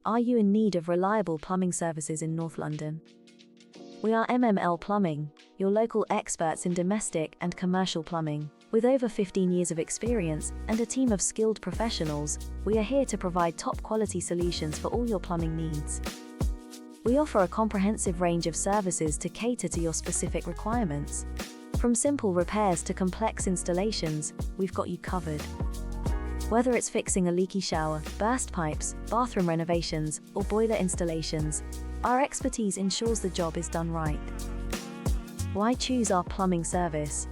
Are you in need of reliable plumbing services in North London? We are MML Plumbing, your local experts in domestic and commercial plumbing. With over 15 years of experience and a team of skilled professionals, we are here to provide top-quality solutions for all your plumbing needs. We offer a comprehensive range of services to cater to your specific requirements. From simple repairs to complex installations, we've got you covered. Whether it's fixing a leaky shower, burst pipes, bathroom renovations, or boiler installations, our expertise ensures the job is done right. Why choose our plumbing service?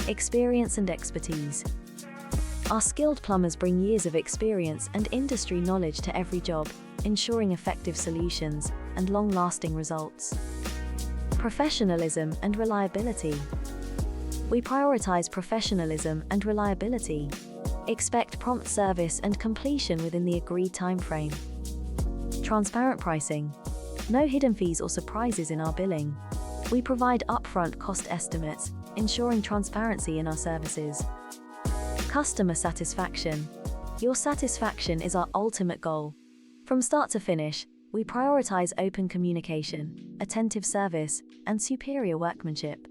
Experience and expertise. Our skilled plumbers bring years of experience and industry knowledge to every job, ensuring effective solutions and long-lasting results. Professionalism and reliability. We prioritize professionalism and reliability. Expect prompt service and completion within the agreed timeframe. Transparent pricing. No hidden fees or surprises in our billing. We provide upfront cost estimates, ensuring transparency in our services. Customer satisfaction. Your satisfaction is our ultimate goal. From start to finish, we prioritize open communication, attentive service, and superior workmanship.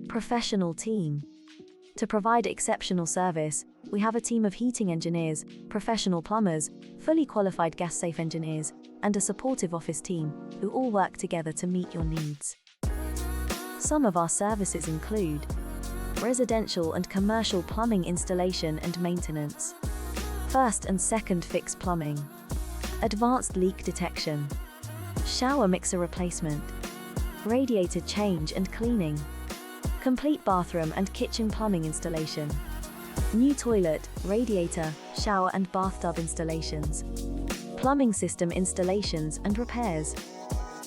Professional team. To provide exceptional service, we have a team of heating engineers, professional plumbers, fully qualified gas-safe engineers, and a supportive office team who all work together to meet your needs. Some of our services include residential and commercial plumbing installation and maintenance, first and second fix plumbing, advanced leak detection, shower mixer replacement, radiator change and cleaning, complete bathroom and kitchen plumbing installation, new toilet, radiator, shower and bathtub installations, plumbing system installations and repairs,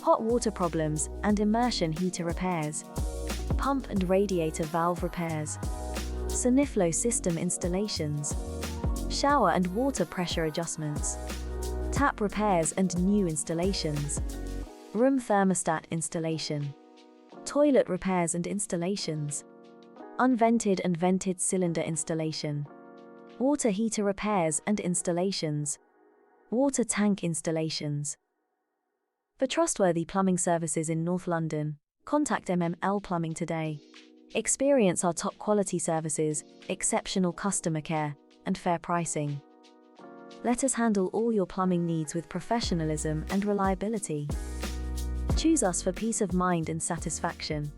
hot water problems and immersion heater repairs, pump and radiator valve repairs, Saniflo system installations, shower and water pressure adjustments, tap repairs and new installations, room thermostat installation, toilet repairs and installations, unvented and vented cylinder installation, water heater repairs and installations, water tank installations. For trustworthy plumbing services in North London, contact MML Plumbing today. Experience our top quality services, exceptional customer care, and fair pricing. Let us handle all your plumbing needs with professionalism and reliability. Choose us for peace of mind and satisfaction.